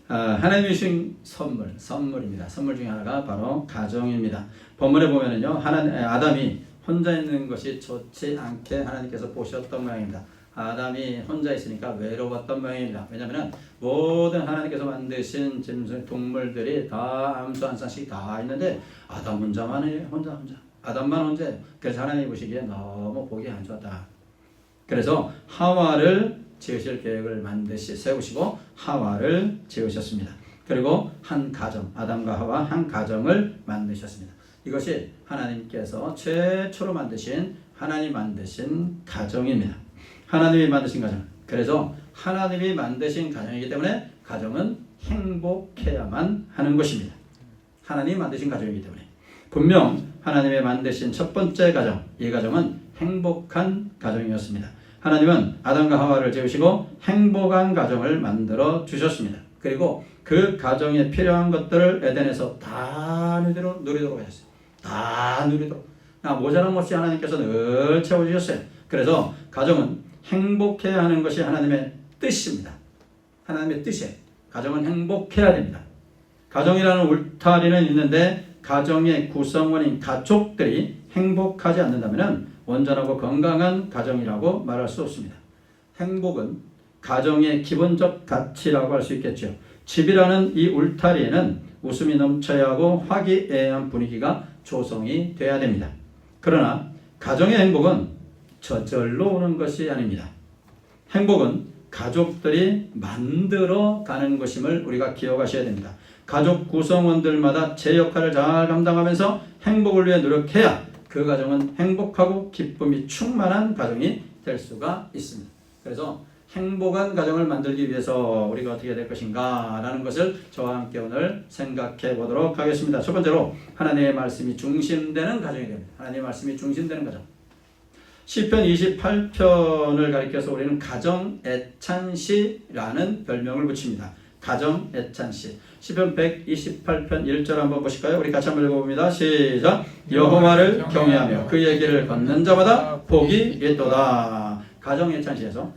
하나님이 주신 선물입니다. 선물 중에 하나가 바로 가정입니다. 본문에 보면은요, 아담이 혼자 있는 것이 좋지 않게 하나님께서 보셨던 모양입니다. 아담이 혼자 있으니까 외로웠던 모양입니다. 왜냐하면 모든 하나님께서 만드신 동물들이 다 암수 한 쌍씩 다 있는데 아담 혼자만 해요. 혼자. 아담만 혼자. 그래서 하나님이 보시기에 너무 보기 안 좋았다. 그래서 하와를 지으실 계획을 세우시고 하와를 지으셨습니다. 그리고 한 가정, 아담과 하와 한 가정을 만드셨습니다. 이것이 하나님께서 최초로 하나님 만드신 가정입니다. 하나님이 만드신 가정. 그래서 하나님이 만드신 가정이기 때문에 가정은 행복해야만 하는 것입니다. 하나님이 만드신 가정이기 때문에. 분명 하나님이 만드신 첫 번째 가정, 이 가정은 행복한 가정이었습니다. 하나님은 아담과 하와를 지으시고 행복한 가정을 만들어 주셨습니다. 그리고 그 가정에 필요한 것들을 에덴에서 다 누리도록 하셨어요. 다 누리도록. 모자람 없이 하나님께서 늘 채워주셨어요. 그래서 가정은 행복해야 하는 것이 하나님의 뜻입니다. 하나님의 뜻이에요. 가정은 행복해야 됩니다. 가정이라는 울타리는 있는데 가정의 구성원인 가족들이 행복하지 않는다면 온전하고 건강한 가정이라고 말할 수 없습니다. 행복은 가정의 기본적 가치라고 할 수 있겠죠. 집이라는 이 울타리에는 웃음이 넘쳐야 하고 화기애애한 분위기가 조성이 돼야 됩니다. 그러나 가정의 행복은 저절로 오는 것이 아닙니다. 행복은 가족들이 만들어 가는 것임을 우리가 기억하셔야 됩니다. 가족 구성원들마다 제 역할을 잘 감당하면서 행복을 위해 노력해야 그 가정은 행복하고 기쁨이 충만한 가정이 될 수가 있습니다. 그래서 행복한 가정을 만들기 위해서 우리가 어떻게 될 것인가 라는 것을 저와 함께 오늘 생각해 보도록 하겠습니다. 첫 번째로 하나님의 말씀이 중심되는 가정이 됩니다. 하나님의 말씀이 중심되는 가정. 시편 28편을 가리켜서 우리는 가정 애찬시라는 별명을 붙입니다. 가정 애찬시. 시편 128편 1절 한번 보실까요? 우리 같이 한번 읽어봅니다. 시작. 여호와를 경외하며 그의 길을 걷는 자마다 복이 있도다. 가정 애찬시에서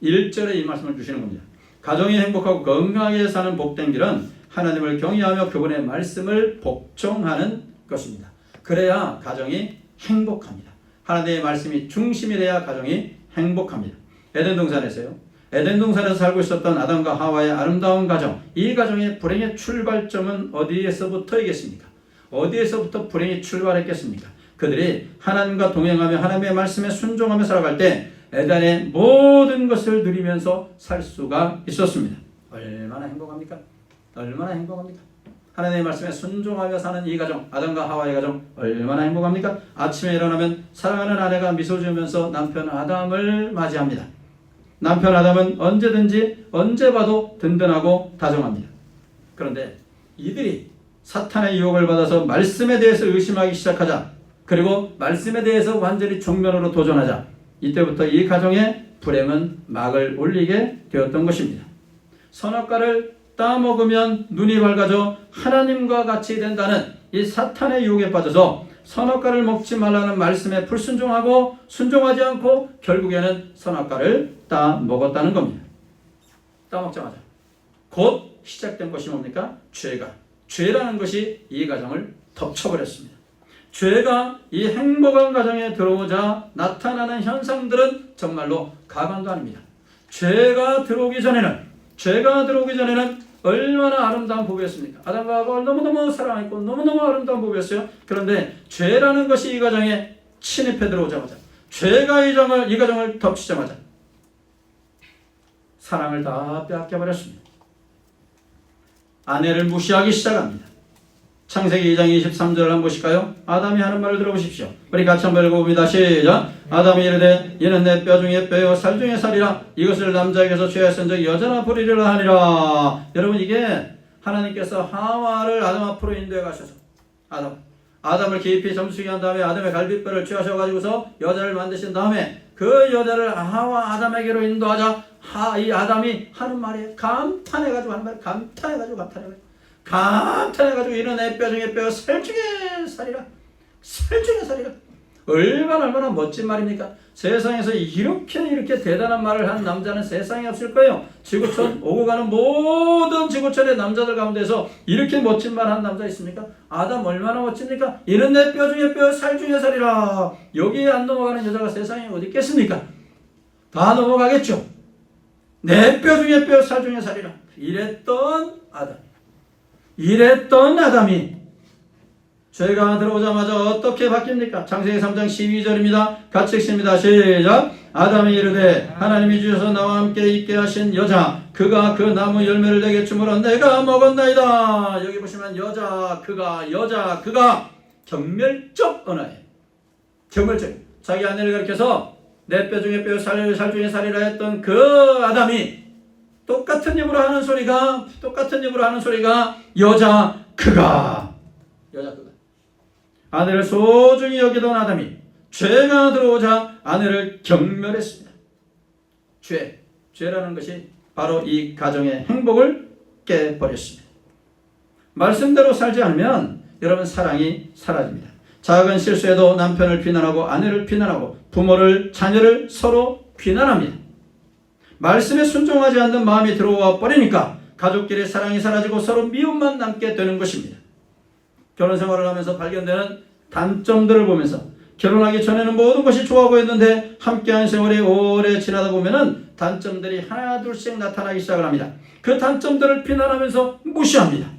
1절에 이 말씀을 주시는 겁니다. 가정이 행복하고 건강하게 사는 복된 길은 하나님을 경외하며 그분의 말씀을 복종하는 것입니다. 그래야 가정이 행복합니다. 하나님의 말씀이 중심이 돼야 가정이 행복합니다. 에덴 동산에서요. 에덴 동산에서 살고 있었던 아담과 하와의 아름다운 가정, 이 가정의 불행의 출발점은 어디에서부터이겠습니까? 어디에서부터 불행이 출발했겠습니까? 그들이 하나님과 동행하며 하나님의 말씀에 순종하며 살아갈 때 에덴의 모든 것을 누리면서 살 수가 있었습니다. 얼마나 행복합니까? 얼마나 행복합니까? 하나님의 말씀에 순종하며 사는 이 가정, 아담과 하와의 가정 얼마나 행복합니까? 아침에 일어나면 사랑하는 아내가 미소 지으면서 남편 아담을 맞이합니다. 남편 아담은 언제든지 언제 봐도 든든하고 다정합니다. 그런데 이들이 사탄의 유혹을 받아서 말씀에 대해서 의심하기 시작하자, 그리고 말씀에 대해서 완전히 정면으로 도전하자, 이때부터 이 가정의 불행은 막을 올리게 되었던 것입니다. 선악과를 따먹으면 눈이 밝아져 하나님과 같이 된다는 이 사탄의 유혹에 빠져서 선악과를 먹지 말라는 말씀에 불순종하고 순종하지 않고 결국에는 선악과를 따먹었다는 겁니다. 따먹자마자 곧 시작된 것이 뭡니까? 죄라는 것이 이 가정을 덮쳐버렸습니다. 죄가 이 행복한 가정에 들어오자 나타나는 현상들은 정말로 가관도 아닙니다. 죄가 들어오기 전에는 얼마나 아름다운 부부였습니까? 아담과 하와가 너무너무 사랑했고 너무너무 아름다운 부부였어요. 그런데 죄라는 것이 이 가정에 침입해 들어오자마자, 죄가 이 가정을 덮치자마자 사랑을 다 빼앗겨버렸습니다. 아내를 무시하기 시작합니다. 창세기 2장 23절을 한번 보실까요? 아담이 하는 말을 들어보십시오. 우리 같이 한번 읽어봅니다. 시작. 아담이 이르되 이는 내 뼈 중에 뼈요 살 중에 살이라. 이것을 남자에게서 취하였은 적 여자나 부리리라 하니라. 여러분, 이게 하나님께서 하와를 아담 앞으로 인도해 가셔서 아담을 깊이 점수게 한 다음에 아담의 갈비뼈를 취하셔가지고서 여자를 만드신 다음에 그 여자를 하와 아담에게로 인도하자 이 아담이 하는 말이 감탄해가지고 이는 내 뼈 중에 뼈 살 중에 살이라. 얼마나 멋진 말입니까? 세상에서 이렇게 대단한 말을 한 남자는 세상에 없을 거예요. 지구촌 오고 가는 모든 지구촌의 남자들 가운데서 이렇게 멋진 말 한 남자 있습니까? 아담 얼마나 멋집니까? 이는 내 뼈 중에 뼈, 살 중에 살이라. 여기에 안 넘어가는 여자가 세상에 어디 있겠습니까? 다 넘어가겠죠. 내 뼈 중에 뼈, 살 중에 살이라. 이랬던 아담이 죄가 들어오자마자 어떻게 바뀝니까? 창세기 3장 12절입니다. 같이 읽습니다. 시작. 아담이 이르되 하나님이 주셔서 나와 함께 있게 하신 여자 그가 그 나무 열매를 내게 주므로 내가 먹었나이다. 여기 보시면 여자 그가 경멸적 언어예요. 경멸적. 자기 아내를 가리켜서 내 뼈 중에 뼈, 살 중에 살이라 했던 그 아담이 똑같은 입으로 하는 소리가 여자 그가 아내를 소중히 여기던 아담이 죄가 들어오자 아내를 경멸했습니다. 죄라는 것이 바로 이 가정의 행복을 깨버렸습니다. 말씀대로 살지 않으면 여러분 사랑이 사라집니다. 작은 실수에도 남편을 비난하고 아내를 비난하고 부모를 자녀를 서로 비난합니다. 말씀에 순종하지 않는 마음이 들어와 버리니까 가족끼리 사랑이 사라지고 서로 미움만 남게 되는 것입니다. 결혼 생활을 하면서 발견되는 단점들을 보면서 결혼하기 전에는 모든 것이 좋아 보였는데 함께한 세월이 오래 지나다 보면은 단점들이 하나 둘씩 나타나기 시작을 합니다. 그 단점들을 비난하면서 무시합니다.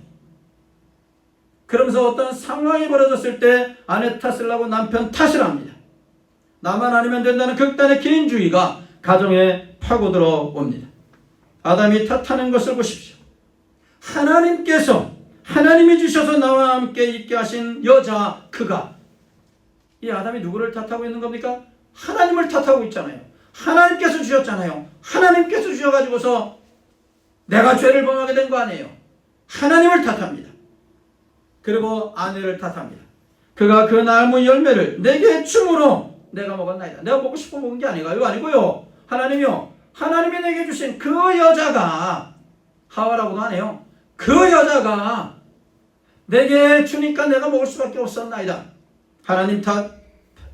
그러면서 어떤 상황이 벌어졌을 때 아내 탓을 하고 남편 탓을 합니다. 나만 아니면 된다는 극단의 개인주의가 가정에 파고들어 옵니다. 아담이 탓하는 것을 보십시오. 하나님이 주셔서 나와 함께 있게 하신 여자 그가 이 아담이 누구를 탓하고 있는 겁니까? 하나님을 탓하고 있잖아요. 하나님께서 주셨잖아요. 하나님께서 주셔가지고서 내가 죄를 범하게 된 거 아니에요. 하나님을 탓합니다. 그리고 아내를 탓합니다. 그가 그 나무 열매를 내게 줌으로 내가 먹었나이다. 내가 먹고 싶어 먹은 게 아니고요. 하나님이 내게 주신 그 여자가 하와라고도 하네요. 그 여자가 내게 주니까 내가 먹을 수밖에 없었나이다. 하나님 탓,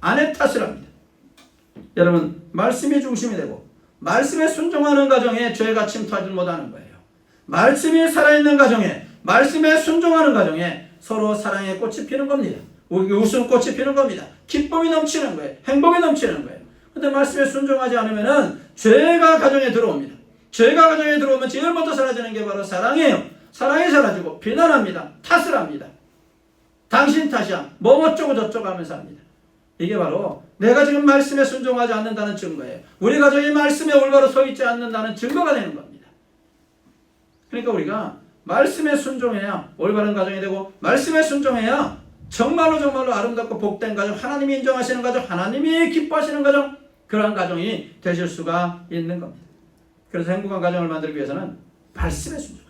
아내 탓을 합니다. 여러분, 말씀이 중심이 되고 말씀에 순종하는 가정에 죄가 침투하지 못하는 거예요. 말씀이 살아있는 가정에, 말씀에 순종하는 가정에 서로 사랑의 꽃이 피는 겁니다. 웃음꽃이 피는 겁니다. 기쁨이 넘치는 거예요. 행복이 넘치는 거예요. 그런데 말씀에 순종하지 않으면 죄가 가정에 들어옵니다. 죄가 가정에 들어오면 제일 먼저 사라지는 게 바로 사랑이에요. 사랑이 사라지고 비난합니다. 탓을 합니다. 당신 탓이야. 뭐 어쩌고 저쩌고 하면서 합니다. 이게 바로 내가 지금 말씀에 순종하지 않는다는 증거예요. 우리 가정이 말씀에 올바로 서 있지 않는다는 증거가 되는 겁니다. 그러니까 우리가 말씀에 순종해야 올바른 가정이 되고 말씀에 순종해야 정말로 아름답고 복된 가정, 하나님이 인정하시는 가정, 하나님이 기뻐하시는 가정, 그러한 가정이 되실 수가 있는 겁니다. 그래서 행복한 가정을 만들기 위해서는 말씀에 순종해라.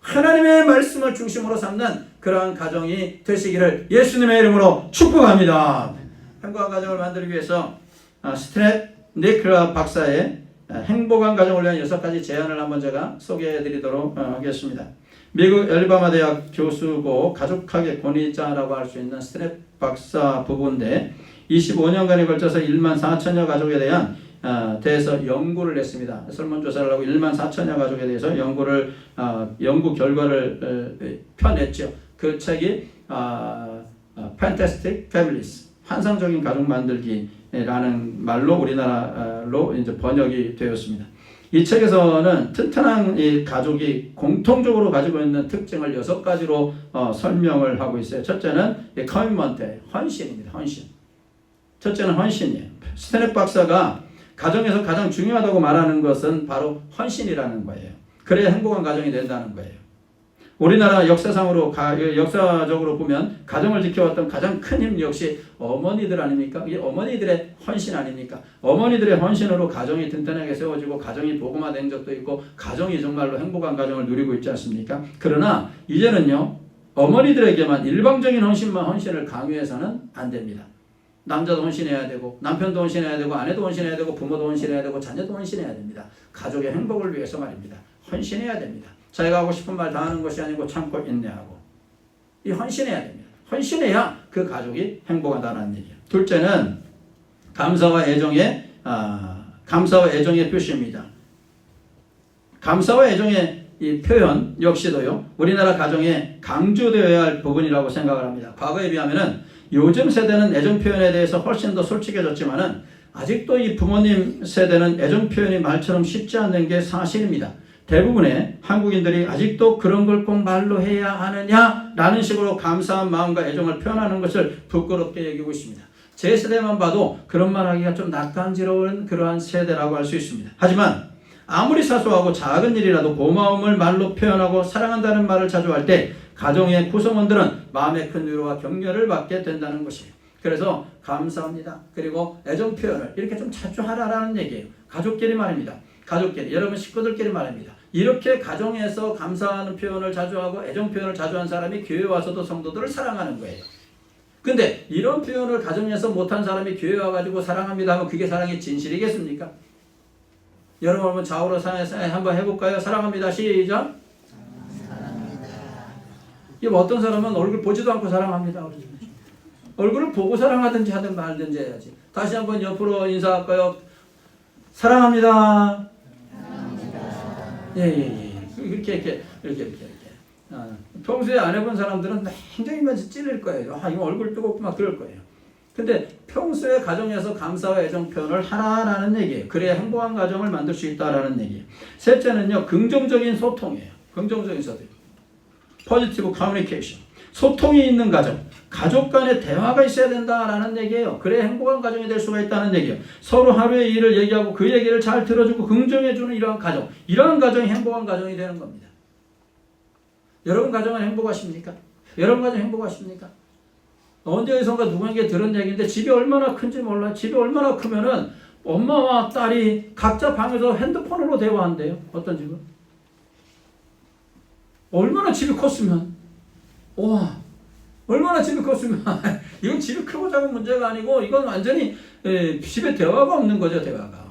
하나님의 말씀을 중심으로 삼는 그러한 가정이 되시기를 예수님의 이름으로 축복합니다. 행복한 가정을 만들기 위해서 스트랩 니크라 박사의 행복한 가정을 위한 6가지 제안을 한번 제가 소개해 드리도록 하겠습니다. 미국 엘리바마 대학 교수고 가족학의 권위자라고 할 수 있는 스트랩 박사 부부인데 25년간에 걸쳐서 1만 4천여 가족에 대해서 연구를 했습니다. 설문조사를 하고 1만 4천여 가족에 대해서 연구 결과를 펴냈죠. 그 책이 Fantastic Families, 환상적인 가족 만들기라는 말로 우리나라로 이제 번역이 되었습니다. 이 책에서는 튼튼한 이 가족이 공통적으로 가지고 있는 특징을 6가지로 설명을 하고 있어요. 첫째는 커미먼트, 헌신입니다. 헌신. 첫째는 헌신이에요. 스테넷 박사가 가정에서 가장 중요하다고 말하는 것은 바로 헌신이라는 거예요. 그래야 행복한 가정이 된다는 거예요. 우리나라 역사적으로 보면 가정을 지켜왔던 가장 큰 힘 역시 어머니들 아닙니까? 이게 어머니들의 헌신 아닙니까? 어머니들의 헌신으로 가정이 든든하게 세워지고 가정이 복음화된 적도 있고 가정이 정말로 행복한 가정을 누리고 있지 않습니까? 그러나 이제는요, 어머니들에게만 일방적인 헌신을 강요해서는 안 됩니다. 남자도 헌신해야 되고 남편도 헌신해야 되고 아내도 헌신해야 되고 부모도 헌신해야 되고 자녀도 헌신해야 됩니다. 가족의 행복을 위해서 말입니다. 헌신해야 됩니다. 자기가 하고 싶은 말 다 하는 것이 아니고 참고 인내하고 이 헌신해야 됩니다. 헌신해야 그 가족이 행복하다는 일이에요. 둘째는 감사와 애정의 감사와 애정의 표시입니다. 감사와 애정의 이 표현 역시도요, 우리나라 가정에 강조되어야 할 부분이라고 생각을 합니다. 과거에 비하면은 요즘 세대는 애정 표현에 대해서 훨씬 더 솔직해졌지만은 아직도 이 부모님 세대는 애정 표현이 말처럼 쉽지 않는 게 사실입니다. 대부분의 한국인들이 아직도 그런 걸 꼭 말로 해야 하느냐라는 식으로 감사한 마음과 애정을 표현하는 것을 부끄럽게 여기고 있습니다. 제 세대만 봐도 그런 말 하기가 좀 낯간지러운 그러한 세대라고 할 수 있습니다. 하지만 아무리 사소하고 작은 일이라도 고마움을 말로 표현하고 사랑한다는 말을 자주 할 때 가정의 구성원들은 마음의 큰 위로와 격려를 받게 된다는 것이에요. 그래서 감사합니다. 그리고 애정 표현을 이렇게 좀 자주 하라라는 얘기예요. 가족끼리 말입니다. 가족끼리, 여러분 식구들끼리 말입니다. 이렇게 가정에서 감사하는 표현을 자주 하고 애정 표현을 자주 한 사람이 교회 와서도 성도들을 사랑하는 거예요. 근데 이런 표현을 가정에서 못한 사람이 교회 와가지고 사랑합니다 하면 그게 사랑의 진실이겠습니까? 여러분 한번 좌우로 한번 해볼까요? 사랑합니다. 시작. 사랑합니다. 이게 어떤 사람은 얼굴 보지도 않고 사랑합니다. 얼굴을 보고 사랑하든지 하든 말든지 해야지. 다시 한번 옆으로 인사할까요? 사랑합니다. 사랑합니다. 예. 이렇게. 평소에 안 해본 사람들은 굉장히 찔릴 거예요. 이거 얼굴 뜨겁고 막 그럴 거예요. 근데 평소에 가정에서 감사와 애정 표현을 하라라는 얘기예요. 그래야 행복한 가정을 만들 수 있다라는 얘기예요. 셋째는요, 긍정적인 소통이에요. 긍정적인 소통. Positive communication. 소통이 있는 가정. 가족 간의 대화가 있어야 된다라는 얘기예요. 그래야 행복한 가정이 될 수가 있다는 얘기예요. 서로 하루의 일을 얘기하고 그 얘기를 잘 들어주고 긍정해주는 이러한 가정. 이러한 가정이 행복한 가정이 되는 겁니다. 여러분 가정은 행복하십니까? 여러분 가정 행복하십니까? 언제 어디선가 누구에게 들은 얘기인데 집이 얼마나 큰지 몰라. 집이 얼마나 크면은 엄마와 딸이 각자 방에서 핸드폰으로 대화한대요. 어떤 집은? 얼마나 집이 컸으면 와 얼마나 집이 컸으면 이건 집이 크고 작은 문제가 아니고 이건 완전히 집에 대화가 없는 거죠. 대화가.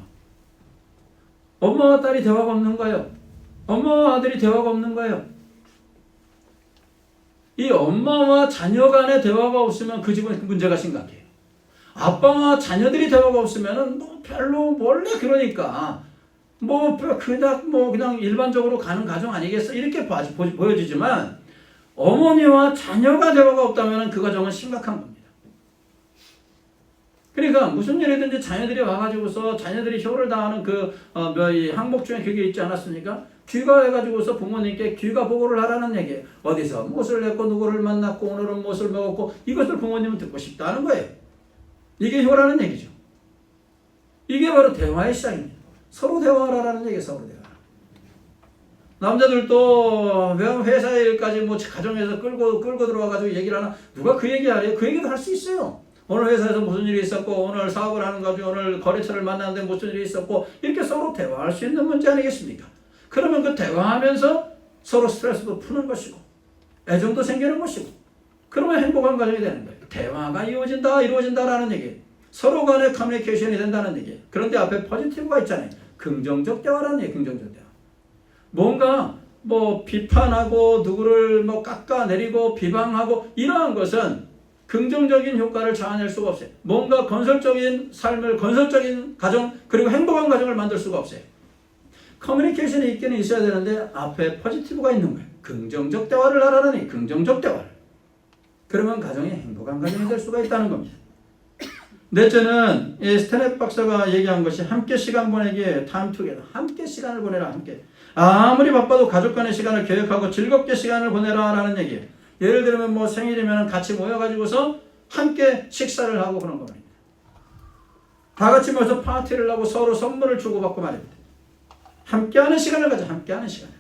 엄마와 딸이 대화가 없는 거예요. 엄마와 아들이 대화가 없는 거예요. 이 엄마와 자녀 간의 대화가 없으면 그 집은 문제가 심각해요. 아빠와 자녀들이 대화가 없으면은 별로 원래 그러니까 그냥 일반적으로 가는 가정 아니겠어? 이렇게 보여지지만 어머니와 자녀가 대화가 없다면 그 가정은 심각한 겁니다. 그러니까 무슨 일이든지 자녀들이 와가지고서 자녀들이 효를 다하는 이 항목 중에 그게 있지 않았습니까? 귀가해가지고서 부모님께 귀가 보고를 하라는 얘기예요. 어디서 무엇을 했고 누구를 만났고 오늘은 무엇을 먹었고 이것을 부모님은 듣고 싶다는 거예요. 이게 효라는 얘기죠. 이게 바로 대화의 시작입니다. 서로 대화하라는 얘기예요. 서로 대화. 남자들도 회사 일까지 가정에서 끌고 들어와가지고 얘기를 하나 누가 그 얘기 하래요? 그 얘기도 할 수 있어요. 오늘 회사에서 무슨 일이 있었고 오늘 사업을 하는 거죠. 오늘 거래처를 만났는데 무슨 일이 있었고 이렇게 서로 대화할 수 있는 문제 아니겠습니까? 그러면 그 대화하면서 서로 스트레스도 푸는 것이고 애정도 생기는 것이고 그러면 행복한 가정이 되는 거예요. 대화가 이루어진다라는 얘기예요. 서로 간의 커뮤니케이션이 된다는 얘기예요. 그런데 앞에 포지티브가 있잖아요. 긍정적 대화라는 얘기예요. 긍정적 대화. 뭔가 비판하고 누구를 깎아내리고 비방하고 이러한 것은 긍정적인 효과를 자아낼 수가 없어요. 뭔가 건설적인 삶을 건설적인 가정 그리고 행복한 가정을 만들 수가 없어요. 커뮤니케이션이 있기는 있어야 되는데 앞에 포지티브가 있는 거예요. 긍정적 대화를 하라니 긍정적 대화를. 그러면 가정이 행복한 가정이 될 수가 있다는 겁니다. 넷째는 스테넷 박사가 얘기한 것이 함께 시간 보내기에 time together. 함께 시간을 보내라. 함께. 아무리 바빠도 가족 간의 시간을 계획하고 즐겁게 시간을 보내라라는 얘기예요. 예를 들면 생일이면 같이 모여가지고서 함께 식사를 하고 그런 겁니다. 다 같이 모여서 파티를 하고 서로 선물을 주고받고 말입니다. 함께하는 시간을 가져. 함께하는 시간.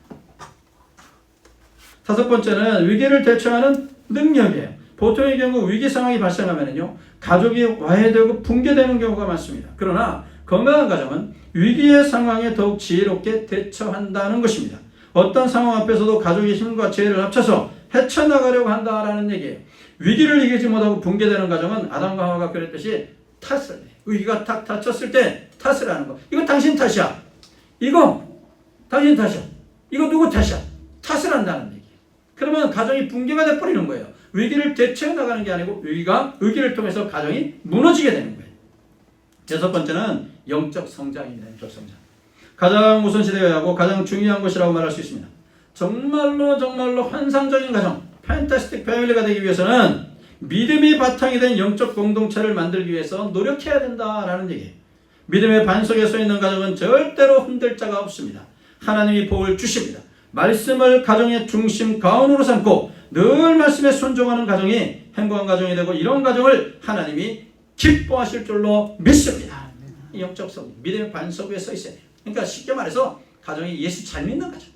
다섯 번째는 위기를 대처하는 능력이에요. 보통의 경우 위기 상황이 발생하면요 가족이 와해되고 붕괴되는 경우가 많습니다. 그러나 건강한 가정은 위기의 상황에 더욱 지혜롭게 대처한다는 것입니다. 어떤 상황 앞에서도 가족의 힘과 지혜를 합쳐서 헤쳐나가려고 한다라는 얘기예요. 위기를 이기지 못하고 붕괴되는 가정은 아담과 하와가 그랬듯이 탓을 해요. 위기가 탁 닥쳤을 때 탓을 하는 거. 이거 당신 탓이야. 이거 당신 탓이야. 이거 누구 탓이야. 탓을 한다는 얘기예요. 그러면 가정이 붕괴가 돼버리는 거예요. 위기를 대처해 나가는 게 아니고 위기를 통해서 가정이 무너지게 되는 거예요. 여섯 번째는 영적 성장입니다. 영적 성장. 가장 우선시되어야 하고 가장 중요한 것이라고 말할 수 있습니다. 정말로 환상적인 가정, 팬타스틱 패밀리가 되기 위해서는 믿음이 바탕이 된 영적 공동체를 만들기 위해서 노력해야 된다라는 얘기예요. 믿음의 반석에 서 있는 가정은 절대로 흔들 자가 없습니다. 하나님이 복을 주십니다. 말씀을 가정의 중심 가운으로 삼고 늘 말씀에 순종하는 가정이 행복한 가정이 되고 이런 가정을 하나님이 기뻐하실 줄로 믿습니다. 영적 성, 믿음의 반석 위에 서 있어야 돼요. 그러니까 쉽게 말해서 가정이 예수 잘 믿는 가정.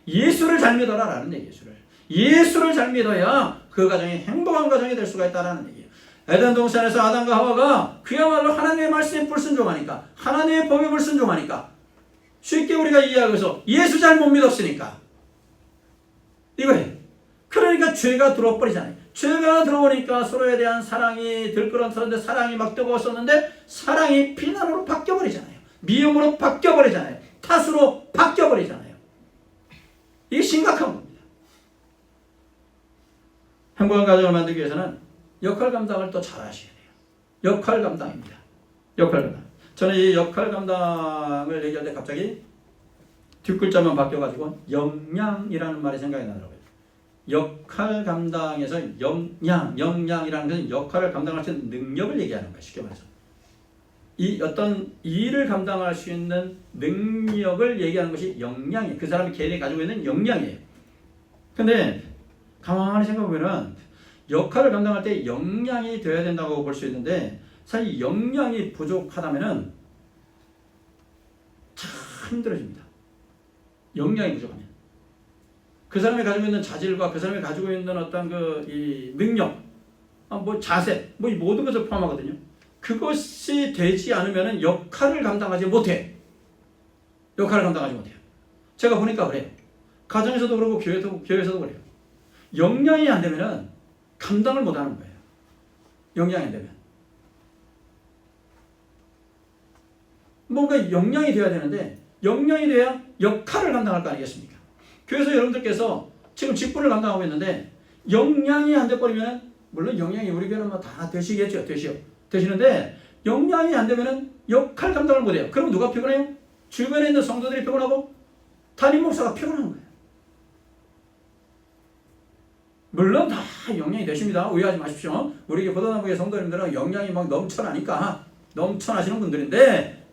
예수를 잘 믿어라라는 얘기예요. 예수를 잘 믿어야 그 가정이 행복한 가정이 될 수가 있다라는 얘기예요. 에덴 동산에서 아담과 하와가 그야말로 하나님의 말씀에 불순종하니까, 하나님의 법에 불순종하니까, 쉽게 우리가 이해하고서 예수 잘 못 믿었으니까 이거예요. 그러니까 죄가 들어버리잖아요. 죄가 들어오니까 서로에 대한 사랑이 들끓었었는데, 사랑이 막 뜨거웠었는데 사랑이 비난으로 바뀌어버리잖아요. 미움으로 바뀌어버리잖아요. 탓으로 바뀌어버리잖아요. 이게 심각한 겁니다. 행복한 가정을 만들기 위해서는 역할 감당을 또 잘 하셔야 돼요. 역할 감당입니다. 역할 감당. 저는 이 역할 감당을 얘기할 때 갑자기 뒷글자만 바뀌어가지고 역량이라는 말이 생각이 나더라고요. 역할 감당에서 역량이라는 것은 역할을 감당할 수 있는 능력을 얘기하는 거예요. 쉽게 말해서. 이 어떤 일을 감당할 수 있는 능력을 얘기하는 것이 역량이에요. 그 사람이 개인이 가지고 있는 역량이에요. 근데 가만히 생각해보면 역할을 감당할 때 역량이 되어야 된다고 볼 수 있는데 사실 역량이 부족하다면 참 힘들어집니다. 역량이 부족하면. 그 사람이 가지고 있는 자질과 그 사람이 가지고 있는 어떤 이 능력, 뭐 자세, 뭐 이 모든 것을 포함하거든요. 그것이 되지 않으면 역할을 감당하지 못해. 역할을 감당하지 못해요. 제가 보니까 그래요. 가정에서도 그러고 교회에서도 그래요. 역량이 안 되면 감당을 못 하는 거예요. 역량이 안 되면. 뭔가 역량이 돼야 되는데 역량이 돼야 역할을 감당할 거 아니겠습니까? 교회에서 여러분들께서 지금 직분을 감당하고 있는데 역량이 안 돼버리면 물론 역량이 우리 교회는 뭐 다 되시겠죠. 되시는데 역량이 안 되면 역할 감당을 못 해요. 그럼 누가 피곤해요? 주변에 있는 성도들이 피곤하고 담임 목사가 피곤한 거예요. 물론 다 역량이 되십니다. 오해하지 마십시오. 우리 고단나무의 성도님들은 역량이 막 넘쳐나시는 분들인데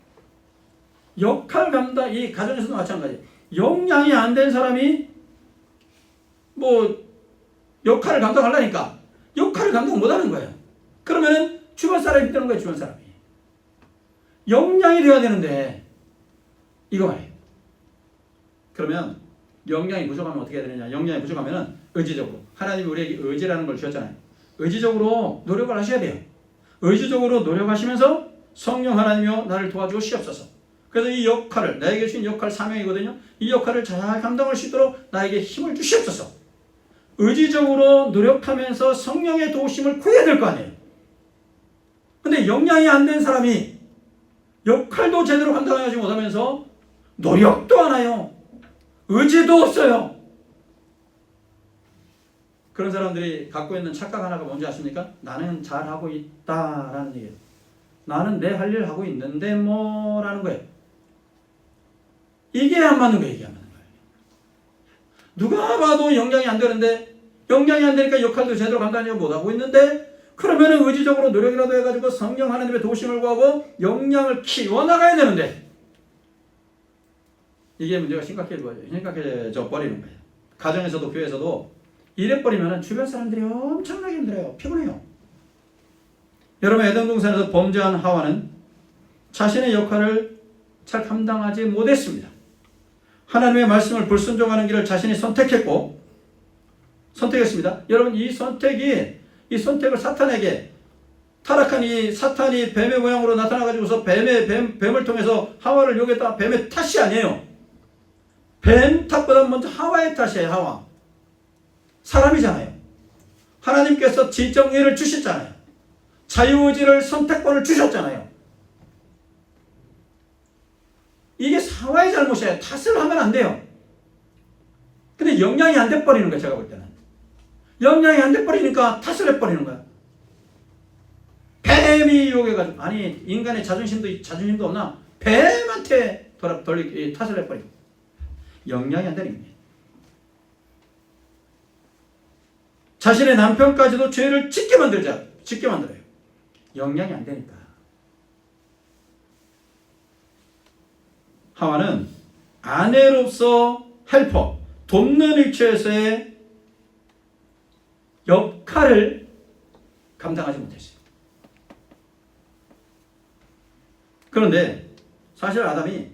역할 감당, 이 가정에서도 마찬가지. 역량이 안 된 사람이 뭐 역할을 감당하려니까 역할을 감당 못 하는 거예요. 그러면은 주변 사람이 되는 거예요. 주변 사람이. 역량이 돼야 되는데 이거 말이에요. 그러면 역량이 부족하면 어떻게 해야 되느냐. 역량이 부족하면은 의지적으로. 하나님이 우리에게 의지라는 걸 주셨잖아요. 의지적으로 노력을 하셔야 돼요. 의지적으로 노력하시면서 성령 하나님이여 나를 도와주시옵소서. 그래서 이 역할을, 나에게 주신 역할 사명이거든요. 이 역할을 잘 감당할 수 있도록 나에게 힘을 주시옵소서. 의지적으로 노력하면서 성령의 도우심을 구해야 될 거 아니에요. 근데 역량이 안 된 사람이 역할도 제대로 감당하지 못하면서 노력도 안 해요. 의지도 없어요. 그런 사람들이 갖고 있는 착각 하나가 뭔지 아십니까? 나는 잘하고 있다라는 얘기예요. 나는 내 할 일 하고 있는데 뭐라는 거예요. 이게 안 맞는 거예요. 이게 안 맞는 거예요. 누가 봐도 역량이 안 되는데 역량이 안 되니까 역할도 제대로 감당하지 못하고 있는데 그러면은 의지적으로 노력이라도 해가지고 성령 하나님의 도우심을 구하고 역량을 키워나가야 되는데 이게 문제가 심각해져 버리는 거예요. 가정에서도 교회에서도 이래버리면 주변 사람들이 엄청나게 힘들어요. 피곤해요. 여러분 에덴 동산에서 범죄한 하와는 자신의 역할을 잘 감당하지 못했습니다. 하나님의 말씀을 불순종하는 길을 자신이 선택했습니다. 여러분 이 선택을 사탄에게 타락한 이 사탄이 뱀의 모양으로 나타나가지고서 뱀을 통해서 하와를 욕했다. 뱀의 탓이 아니에요. 뱀 탓보다 먼저 하와의 탓이에요. 하와. 사람이잖아요. 하나님께서 지정의를 주셨잖아요. 자유의지를 선택권을 주셨잖아요. 이게 하와의 잘못이에요. 탓을 하면 안 돼요. 근데 역량이 안 돼버리는 거예요. 제가 볼 때는. 역량이 안 돼버리니까 탓을 해버리는 거야. 뱀 뱀이 유혹해가지고, 아니 인간의 자존심도 없나? 뱀한테 탓을 해버리고 영향이 안 되는 겁니다. 자신의 남편까지도 죄를 짓게 만들어요. 영향이 안 되니까. 하와는 아내로서 헬퍼, 돕는 위치에서의 역할을 감당하지 못했어요. 그런데 사실 아담이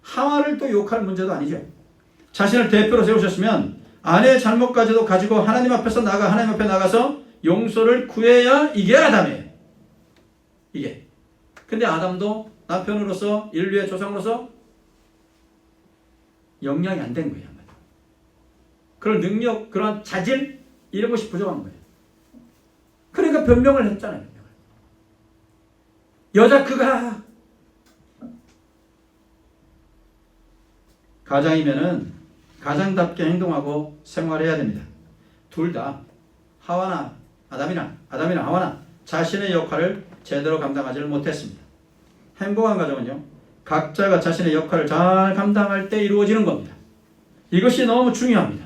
하와를 또 욕할 문제도 아니죠. 자신을 대표로 세우셨으면 아내의 잘못까지도 가지고 하나님 앞에 나가서 용서를 구해야 이게 아담이에요. 이게. 근데 아담도 남편으로서, 인류의 조상으로서 영향이 안 된 거예요. 그런 능력, 그런 자질, 이런 것이 부족한 거예요. 그러니까 변명을 했잖아요. 여자 그가 가장이면은 가장답게 행동하고 생활해야 됩니다. 둘 다 아담이나 하와나 자신의 역할을 제대로 감당하지를 못했습니다. 행복한 가정은요, 각자가 자신의 역할을 잘 감당할 때 이루어지는 겁니다. 이것이 너무 중요합니다.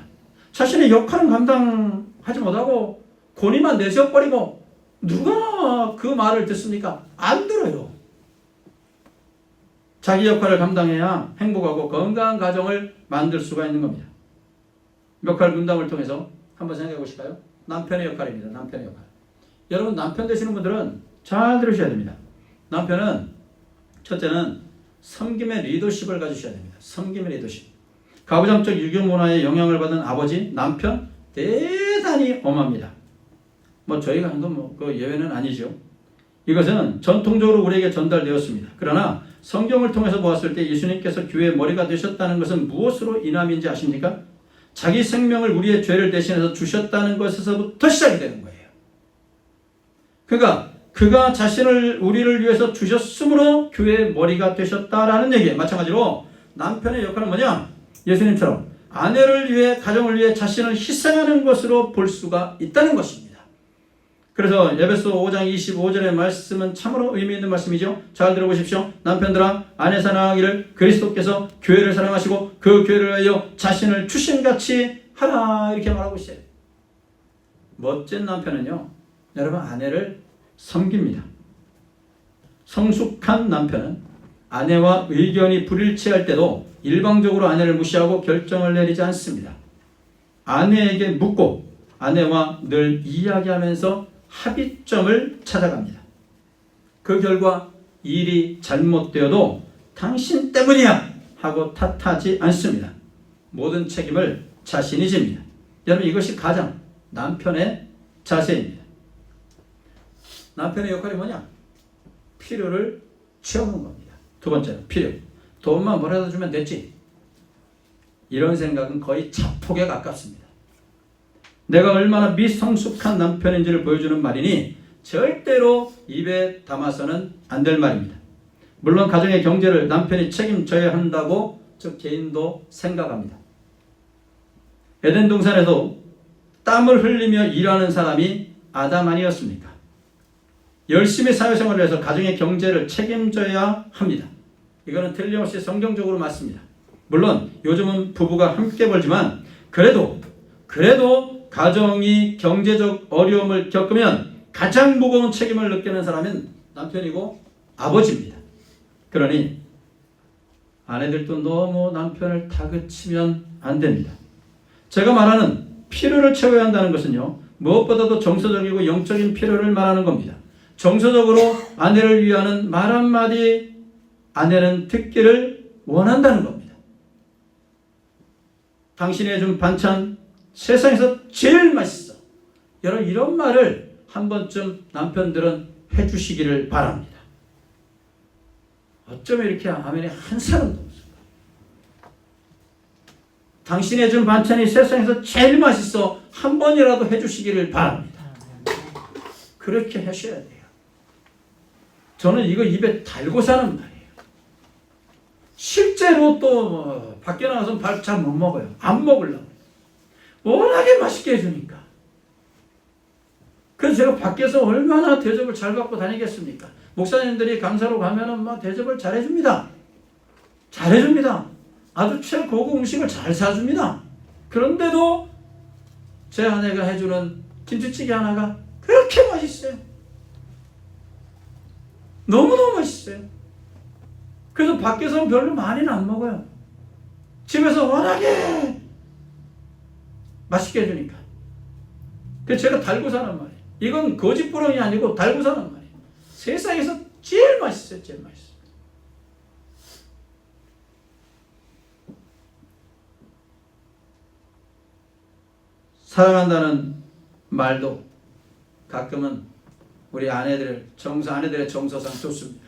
자신의 역할은 감당하지 못하고 고니만 내세워버리고 누가 그 말을 듣습니까? 안 들어요. 자기 역할을 감당해야 행복하고 건강한 가정을 만들 수가 있는 겁니다. 역할 분담을 통해서 한번 생각해 보실까요? 남편의 역할입니다. 남편의 역할. 여러분 남편 되시는 분들은 잘 들으셔야 됩니다. 남편은 첫째는 섬김의 리더십을 가지셔야 됩니다. 섬김의 리더십. 가부장적 유교 문화에 영향을 받은 아버지, 남편 대단히 엄합니다. 저희가 한 건 그 예외는 아니죠. 이것은 전통적으로 우리에게 전달되었습니다. 그러나 성경을 통해서 보았을 때 예수님께서 교회의 머리가 되셨다는 것은 무엇으로 인함인지 아십니까? 자기 생명을 우리의 죄를 대신해서 주셨다는 것에서부터 시작이 되는 거예요. 그러니까 그가 자신을 우리를 위해서 주셨으므로 교회의 머리가 되셨다라는 얘기예요. 마찬가지로 남편의 역할은 뭐냐? 예수님처럼 아내를 위해, 가정을 위해 자신을 희생하는 것으로 볼 수가 있다는 것입니다. 그래서 에베소 5장 25절의 말씀은 참으로 의미 있는 말씀이죠. 잘 들어보십시오. 남편들아, 아내 사랑하기를 그리스도께서 교회를 사랑하시고 그 교회를 위하여 자신을 주신같이 하라, 이렇게 말하고 있어요. 멋진 남편은요, 여러분 아내를 섬깁니다. 성숙한 남편은 아내와 의견이 불일치할 때도 일방적으로 아내를 무시하고 결정을 내리지 않습니다. 아내에게 묻고 아내와 늘 이야기하면서 합의점을 찾아갑니다. 그 결과 일이 잘못되어도 당신 때문이야 하고 탓하지 않습니다. 모든 책임을 자신이 집니다. 여러분 이것이 가장 남편의 자세입니다. 남편의 역할이 뭐냐? 필요를 채우는 겁니다. 두 번째는 필요. 돈만 벌어다 주면 됐지. 이런 생각은 거의 자폭에 가깝습니다. 내가 얼마나 미성숙한 남편인지를 보여주는 말이니 절대로 입에 담아서는 안 될 말입니다. 물론 가정의 경제를 남편이 책임져야 한다고 저 개인도 생각합니다. 에덴 동산에도 땀을 흘리며 일하는 사람이 아담 아니었습니까? 열심히 사회생활을 해서 가정의 경제를 책임져야 합니다. 이거는 틀림없이 성경적으로 맞습니다. 물론 요즘은 부부가 함께 벌지만 그래도 가정이 경제적 어려움을 겪으면 가장 무거운 책임을 느끼는 사람은 남편이고 아버지입니다. 그러니 아내들도 너무 남편을 다그치면 안 됩니다. 제가 말하는 필요를 채워야 한다는 것은요, 무엇보다도 정서적이고 영적인 필요를 말하는 겁니다. 정서적으로 아내를 위하는 말 한마디 아내는 듣기를 원한다는 겁니다. 당신이 해준 반찬 세상에서 제일 맛있어. 여러분 이런 말을 한 번쯤 남편들은 해주시기를 바랍니다. 어쩌면 이렇게 아멘이 한 사람도 없을까? 당신이 해준 반찬이 세상에서 제일 맛있어. 한 번이라도 해주시기를 바랍니다. 그렇게 하셔야 돼요. 저는 이거 입에 달고 사는 말이에요. 실제로 또 밖에 나가서 밥 잘 못 먹어요. 안 먹으려고. 워낙에 맛있게 해주니까. 그래서 제가 밖에서 얼마나 대접을 잘 받고 다니겠습니까? 목사님들이 강사로 가면은 막 대접을 잘 해줍니다. 잘해줍니다. 아주 최고급 음식을 잘 사줍니다. 그런데도 제 아내가 해주는 김치찌개 하나가 그렇게 맛있어요. 너무너무 맛있어요. 그래서 밖에서는 별로 많이는 안 먹어요. 집에서 워낙에 맛있게 해주니까. 그래서 제가 달고 사는 말이에요. 이건 거짓부렁이 아니고 달고 사는 말이에요. 세상에서 제일 맛있어요. 제일 맛있어요. 사랑한다는 말도 가끔은 우리 아내들의 정서상 좋습니다.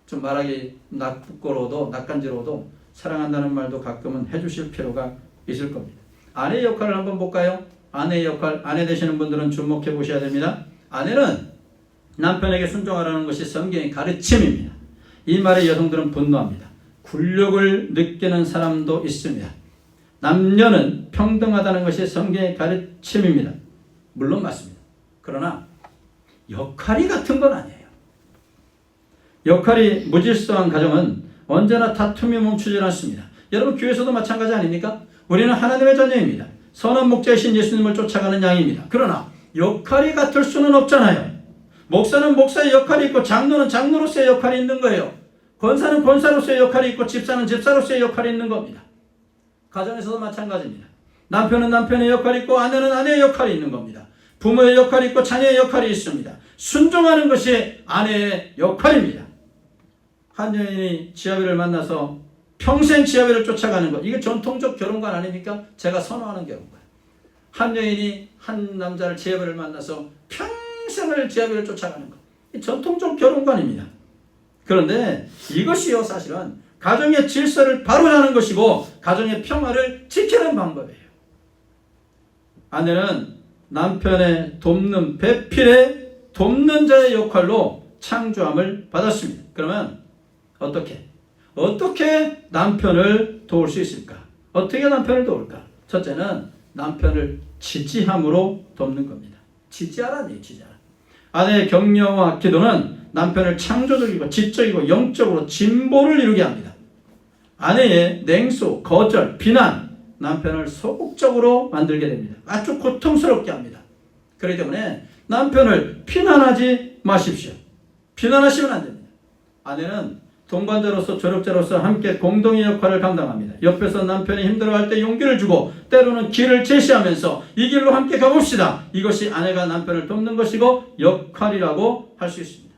좀 말하기 부끄러워도 낯간지러워도 사랑한다는 말도 가끔은 해주실 필요가 있을 겁니다. 아내의 역할을 한번 볼까요? 아내의 역할, 아내 되시는 분들은 주목해 보셔야 됩니다. 아내는 남편에게 순종하라는 것이 성경의 가르침입니다. 이 말에 여성들은 분노합니다. 굴욕을 느끼는 사람도 있습니다. 남녀는 평등하다는 것이 성경의 가르침입니다. 물론 맞습니다. 그러나 역할이 같은 건 아니에요. 역할이 무질서한 가정은 언제나 다툼이 멈추지 않습니다. 여러분 교회에서도 마찬가지 아닙니까? 우리는 하나님의 자녀입니다. 선한 목자이신 예수님을 쫓아가는 양입니다. 그러나 역할이 같을 수는 없잖아요. 목사는 목사의 역할이 있고 장로는 장로로서의 역할이 있는 거예요. 권사는 권사로서의 역할이 있고 집사는 집사로서의 역할이 있는 겁니다. 가정에서도 마찬가지입니다. 남편은 남편의 역할이 있고 아내는 아내의 역할이 있는 겁니다. 부모의 역할이 있고 자녀의 역할이 있습니다. 순종하는 것이 아내의 역할입니다. 한 여인이 지아비를 만나서 평생 지아비를 쫓아가는 것, 이게 전통적 결혼관 아닙니까? 제가 선호하는 결혼관. 한 여인이 한 남자를 지아비를 만나서 평생을 지아비를 쫓아가는 것, 이 전통적 결혼관입니다. 그런데 이것이요 사실은 가정의 질서를 바로잡는 것이고 가정의 평화를 지키는 방법이에요. 아내는 남편의 돕는 배필의 돕는 자의 역할로 창조함을 받았습니다. 그러면 어떻게 남편을 도울 수 있을까? 어떻게 남편을 도울까? 첫째는 남편을 지지함으로 돕는 겁니다. 지지하라니, 지지하라. 아내의 격려와 기도는 남편을 창조적이고 지적이고 영적으로 진보를 이루게 합니다. 아내의 냉소, 거절, 비난, 남편을 소극적으로 만들게 됩니다. 아주 고통스럽게 합니다. 그렇기 때문에 남편을 비난하지 마십시오. 비난하시면 안 됩니다. 아내는 동반자로서 조력자로서 함께 공동의 역할을 감당합니다. 옆에서 남편이 힘들어할 때 용기를 주고 때로는 길을 제시하면서 이 길로 함께 가봅시다. 이것이 아내가 남편을 돕는 것이고 역할이라고 할 수 있습니다.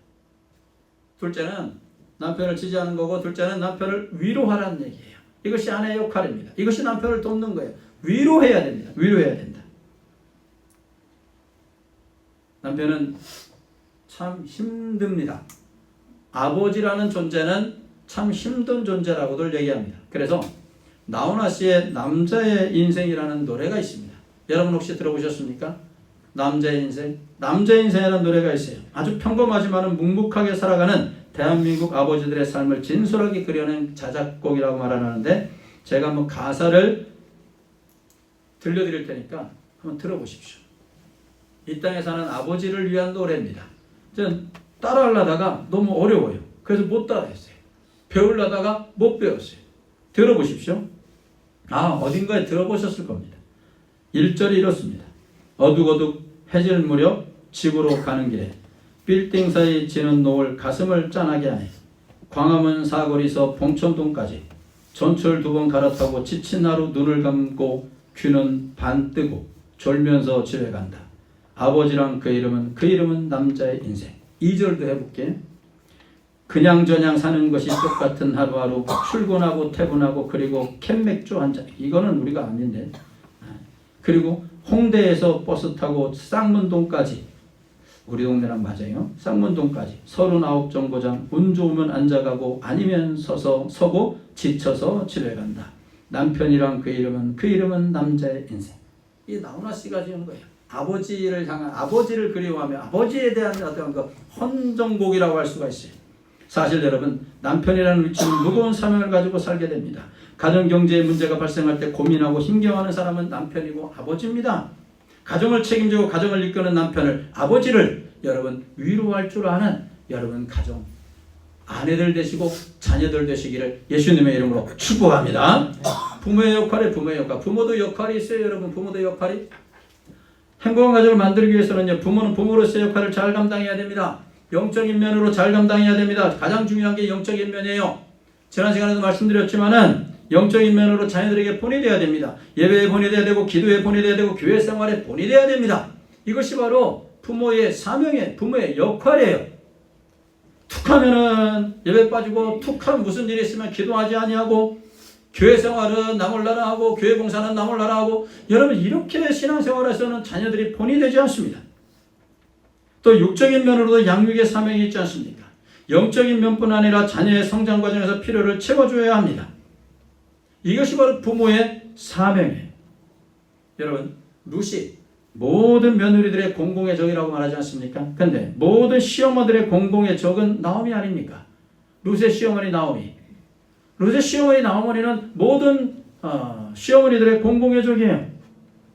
둘째는 남편을 지지하는 거고 둘째는 남편을 위로하라는 얘기예요. 이것이 아내의 역할입니다. 이것이 남편을 돕는 거예요. 위로해야 됩니다. 위로해야 된다. 남편은 참 힘듭니다. 아버지라는 존재는 참 힘든 존재라고들 얘기합니다. 그래서 나훈아 씨의 남자의 인생이라는 노래가 있습니다. 여러분 혹시 들어보셨습니까? 남자의 인생? 남자의 인생이라는 노래가 있어요. 아주 평범하지만 묵묵하게 살아가는 대한민국 아버지들의 삶을 진솔하게 그려낸 자작곡이라고 말하는데 제가 한번 가사를 들려드릴 테니까 한번 들어보십시오. 이 땅에 사는 아버지를 위한 노래입니다. 저는 따라하려다가 너무 어려워요. 그래서 못 따라했어요. 배우려다가 못 배웠어요. 들어보십시오. 어딘가에 들어보셨을 겁니다. 1절이 이렇습니다. 어둑어둑 해질 무렵 집으로 가는 길에 빌딩 사이 지는 노을 가슴을 짠하게 하네. 광화문 사거리에서 봉천동까지 전철 2번 갈아타고 지친 하루 눈을 감고 귀는 반 뜨고 졸면서 집에 간다. 아버지랑 그 이름은 남자의 인생. 2절도 해볼게. 그냥저냥 사는 것이 똑같은 하루하루 출근하고 퇴근하고 그리고 캔맥주 한 잔. 이거는 우리가 아닌데. 그리고 홍대에서 버스 타고 쌍문동까지. 우리 동네랑 맞아요. 쌍문동까지 39 정거장 운 좋으면 앉아가고 아니면 서고 지쳐서 집에 간다. 남편이랑 그 이름은 남자의 인생. 이 나훈아 씨가 지은 거예요. 아버지를 향한 아버지를 그리워하며 아버지에 대한 어떤 그 헌정곡이라고 할 수가 있어요. 사실 여러분 남편이라는 위치는 무거운 사명을 가지고 살게 됩니다. 가정 경제에 문제가 발생할 때 고민하고 힘겨워하는 사람은 남편이고 아버지입니다. 가정을 책임지고 가정을 이끄는 남편을, 아버지를 여러분 위로할 줄 아는 여러분 가정 아내들 되시고 자녀들 되시기를 예수님의 이름으로 축복합니다. 부모의 역할에 부모의 역할, 부모도 역할이 있어요. 여러분 부모도 역할이, 행복한 가정을 만들기 위해서는요, 부모는 부모로서의 역할을 잘 감당해야 됩니다. 영적인 면으로 잘 감당해야 됩니다. 가장 중요한 게 영적인 면이에요. 지난 시간에도 말씀드렸지만은 영적인 면으로 자녀들에게 본이 되어야 됩니다. 예배에 본이 되어야 되고 기도에 본이 되어야 되고 교회 생활에 본이 되어야 됩니다. 이것이 바로 부모의 사명의, 부모의 역할이에요. 툭하면은 예배 빠지고, 툭하면 무슨 일이 있으면 기도하지 아니하고, 교회 생활은 나 몰라라 하고, 교회 봉사는 나 몰라라 하고, 여러분 이렇게 신앙생활에서는 자녀들이 본이 되지 않습니다. 또 육적인 면으로도 양육의 사명이 있지 않습니까? 영적인 면뿐 아니라 자녀의 성장 과정에서 필요를 채워줘야 합니다. 이것이 바로 부모의 사명이에요. 여러분 루시 모든 며느리들의 공공의 적이라고 말하지 않습니까? 근데 모든 시어머들의 공공의 적은 나오미 아닙니까? 룻의 시어머니 나오미. 룻의 시어머니 나오미는 모든 시어머니들의 공공의 적이에요.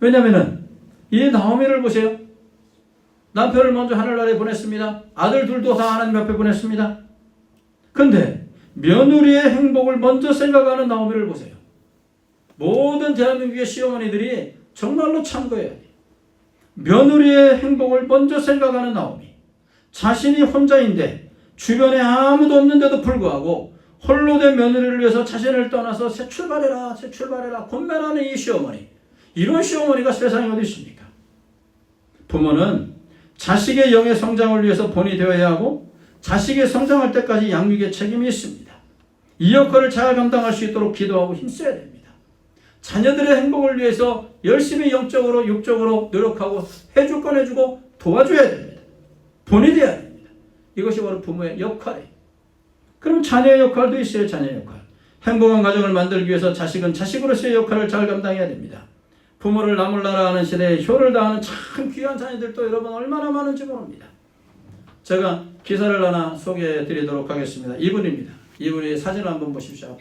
왜냐하면 이 나오미를 보세요. 남편을 먼저 하늘나라에 보냈습니다. 아들 둘도 다 하나님 앞에 보냈습니다. 근데 며느리의 행복을 먼저 생각하는 나오미를 보세요. 모든 대한민국의 시어머니들이 정말로 참고해야 돼요. 며느리의 행복을 먼저 생각하는 나오미. 자신이 혼자인데 주변에 아무도 없는데도 불구하고 홀로 된 며느리를 위해서 자신을 떠나서 새 출발해라, 새 출발해라 권면하는 이 시어머니. 이런 시어머니가 세상에 어디 있습니까? 부모는 자식의 영의 성장을 위해서 본이 되어야 하고 자식의 성장할 때까지 양육의 책임이 있습니다. 이 역할을 잘 감당할 수 있도록 기도하고 힘써야 됩니다. 자녀들의 행복을 위해서 열심히 영적으로 육적으로 노력하고 해줄 건 해주고 도와줘야 됩니다. 본이 되어야 됩니다. 이것이 바로 부모의 역할이에요. 그럼 자녀의 역할도 있어요. 자녀의 역할. 행복한 가정을 만들기 위해서 자식은 자식으로서의 역할을 잘 감당해야 됩니다. 부모를 나몰라라 하는 시대에 효를 다하는 참 귀한 자녀들도 여러분 얼마나 많은지 모릅니다. 제가 기사를 하나 소개해 드리도록 하겠습니다. 이분입니다. 이분의 사진을 한번 보십시오.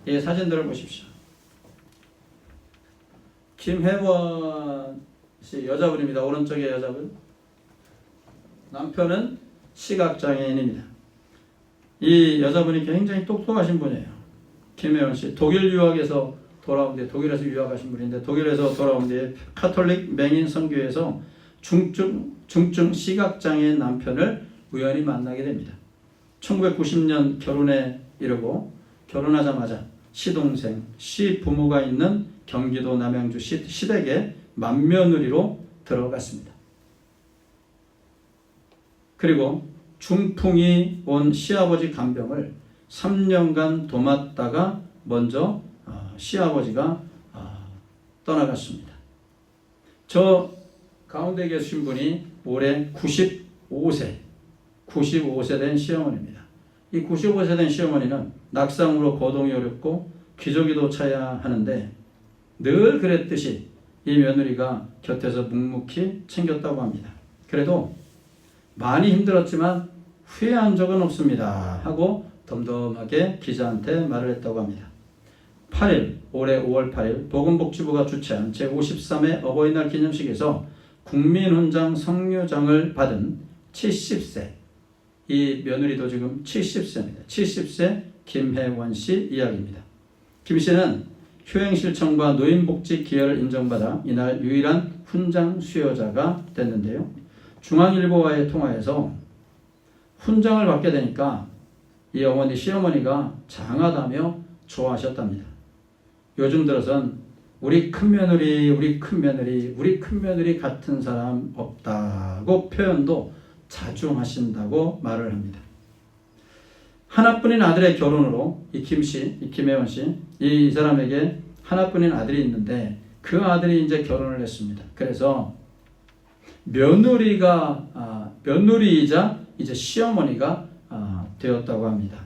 이 사진들을 보십시오. 김혜원 씨 여자분입니다. 오른쪽에 여자분. 남편은 시각장애인입니다. 이 여자분이 굉장히 똑똑하신 분이에요. 김혜원 씨. 독일 유학에서 돌아온 뒤에, 독일에서 유학하신 분인데 독일에서 돌아온 뒤에 카톨릭 맹인 선교에서 중증 시각장애인 남편을 우연히 만나게 됩니다. 1990년 결혼에 이르고 결혼하자마자 시동생, 시부모가 있는 경기도 남양주 시댁에 맏며느리로 들어갔습니다. 그리고 중풍이 온 시아버지 간병을 3년간 도맡다가 먼저 시아버지가 떠나갔습니다. 저 가운데 계신 분이 올해 95세 된 시어머니입니다. 이 95세 된 시어머니는 낙상으로 거동이 어렵고 기저귀도 차야 하는데 늘 그랬듯이 이 며느리가 곁에서 묵묵히 챙겼다고 합니다. 그래도 많이 힘들었지만 후회한 적은 없습니다 하고 덤덤하게 기자한테 말을 했다고 합니다. 8일, 올해 5월 8일 보건복지부가 주최한 제53회 어버이날 기념식에서 국민훈장 성류장을 받은 70세, 이 며느리도 지금 70세입니다. 70세 김혜원 씨 이야기입니다. 김 씨는 효행실천과 노인복지 기여를 인정받아 이날 유일한 훈장 수여자가 됐는데요. 중앙일보와의 통화에서 훈장을 받게 되니까 이 어머니, 시어머니가 장하다며 좋아하셨답니다. 요즘 들어선 우리 큰며느리, 우리 큰며느리 같은 사람 없다고 표현도 자주 하신다고 말을 합니다. 하나뿐인 아들의 결혼으로 이 김혜원 씨, 이 사람에게 하나뿐인 아들이 있는데 그 아들이 이제 결혼을 했습니다. 그래서 며느리이자 이제 시어머니가 되었다고 합니다.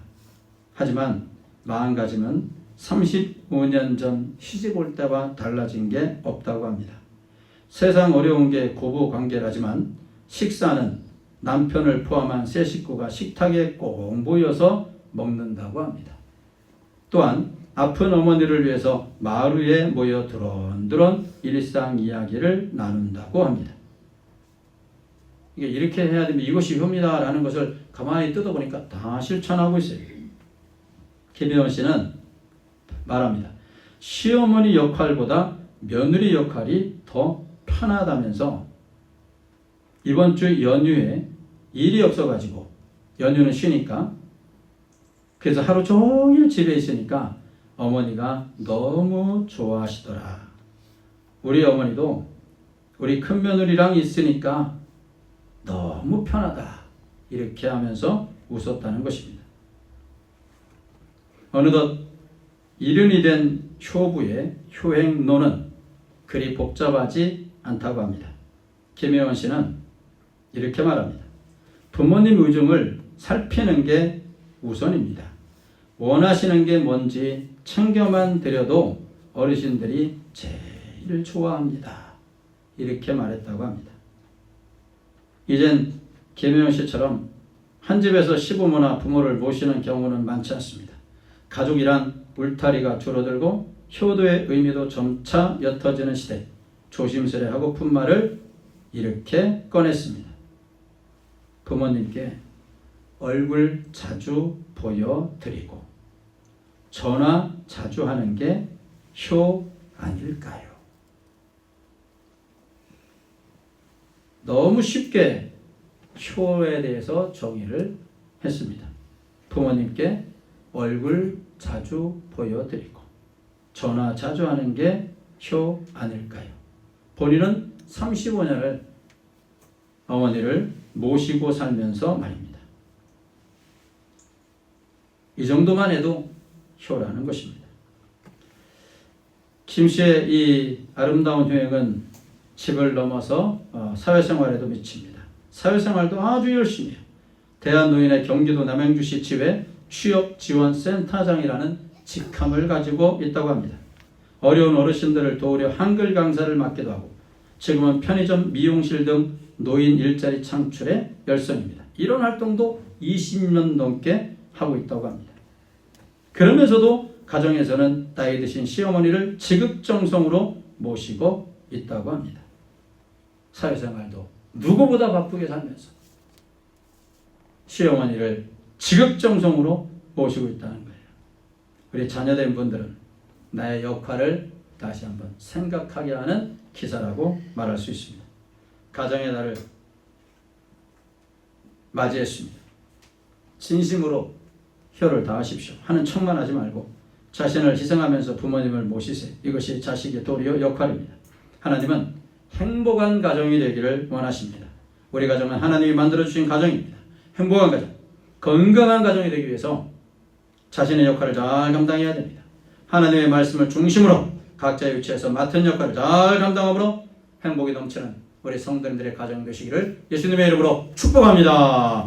하지만 마음가짐은 35년 전 시집 올 때와 달라진 게 없다고 합니다. 세상 어려운 게 고부관계라지만 식사는 남편을 포함한 세 식구가 식탁에 꼭 모여서 먹는다고 합니다. 또한 아픈 어머니를 위해서 마을 위에 모여 두런두런 일상 이야기를 나눈다고 합니다. 이렇게 해야 됩니다. 이것이 효입니다라는 것을 가만히 뜯어보니까 다 실천하고 있어요. 김혜원 씨는 말합니다. 시어머니 역할보다 며느리 역할이 더 편하다면서 이번 주 연휴에 일이 없어가지고 연휴는 쉬니까 그래서 하루 종일 집에 있으니까 어머니가 너무 좋아하시더라. 우리 어머니도 우리 큰며느리랑 있으니까 너무 편하다. 이렇게 하면서 웃었다는 것입니다. 어느덧 이른이 된 효부의 효행론은 그리 복잡하지 않다고 합니다. 김혜원 씨는 이렇게 말합니다. 부모님 의중을 살피는 게 우선입니다. 원하시는 게 뭔지 챙겨만 드려도 어르신들이 제일 좋아합니다. 이렇게 말했다고 합니다. 이젠 김혜원 씨처럼 한 집에서 시부모나 부모를 모시는 경우는 많지 않습니다. 가족이란 울타리가 줄어들고 효도의 의미도 점차 옅어지는 시대, 조심스레하고 푼말을 이렇게 꺼냈습니다. 부모님께 얼굴 자주 보여드리고 전화 자주 하는 게 효 아닐까요? 너무 쉽게 효에 대해서 정의를 했습니다. 부모님께 얼굴 자주 보여드리고 전화 자주 하는 게 효 아닐까요? 본인은 35년을 어머니를 모시고 살면서 말입니다. 이 정도만 해도 효라는 것입니다. 김 씨의 이 아름다운 효행은 집을 넘어서 사회생활에도 미칩니다. 사회생활도 아주 열심히 해요. 대한노인의 경기도 남양주시 지회 취업지원센터장이라는 직함을 가지고 있다고 합니다. 어려운 어르신들을 도우려 한글 강사를 맡기도 하고 지금은 편의점, 미용실 등 노인 일자리 창출에 열성입니다. 이런 활동도 20년 넘게 하고 있다고 합니다. 그러면서도 가정에서는 나이 드신 시어머니를 지극정성으로 모시고 있다고 합니다. 사회생활도 누구보다 바쁘게 살면서 시어머니를 지극정성으로 모시고 있다는 거예요. 우리 자녀된 분들은 나의 역할을 다시 한번 생각하게 하는 기사라고 말할 수 있습니다. 가정의 날을 맞이했습니다. 진심으로 효를 다하십시오. 하는 척만 하지 말고 자신을 희생하면서 부모님을 모시세요. 이것이 자식의 도리어 역할입니다. 하나님은 행복한 가정이 되기를 원하십니다. 우리 가정은 하나님이 만들어주신 가정입니다. 행복한 가정, 건강한 가정이 되기 위해서 자신의 역할을 잘 감당해야 됩니다. 하나님의 말씀을 중심으로 각자의 위치에서 맡은 역할을 잘 감당함으로 행복이 넘치는 우리 성도님들의 가정 되시기를 예수님의 이름으로 축복합니다.